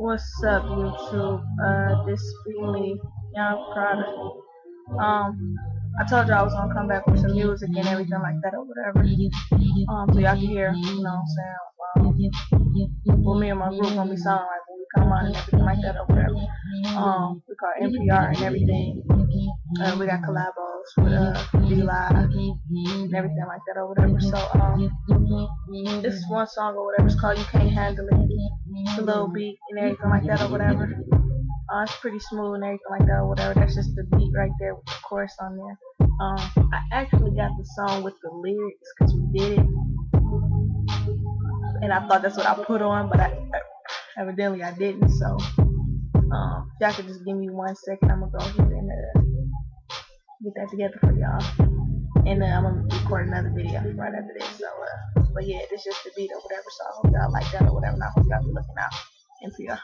What's up, YouTube? This be me, Young Prada. I told you I was gonna come back with some music and everything like that or whatever. So y'all can hear, you know what I'm saying? What me and my group gonna be sounding like when we come out and everything like that or whatever. We call NPR and everything. We got collabos with D-Live and everything like that or whatever. So this is one song or whatever. It's called You Can't Handle It. It's a little beat and everything like that or whatever. It's pretty smooth and everything like that or whatever. That's just the beat right there with the chorus on there. I actually got the song with the lyrics because we did it, and I thought that's what I put on, but evidently I didn't. So if y'all could just give me 1 second, I'm gonna go ahead and get that together for y'all, and I'm gonna record another video right after this. So but yeah, this is just the beat or whatever. So I hope y'all like that or whatever, and I hope y'all be looking out. NPR.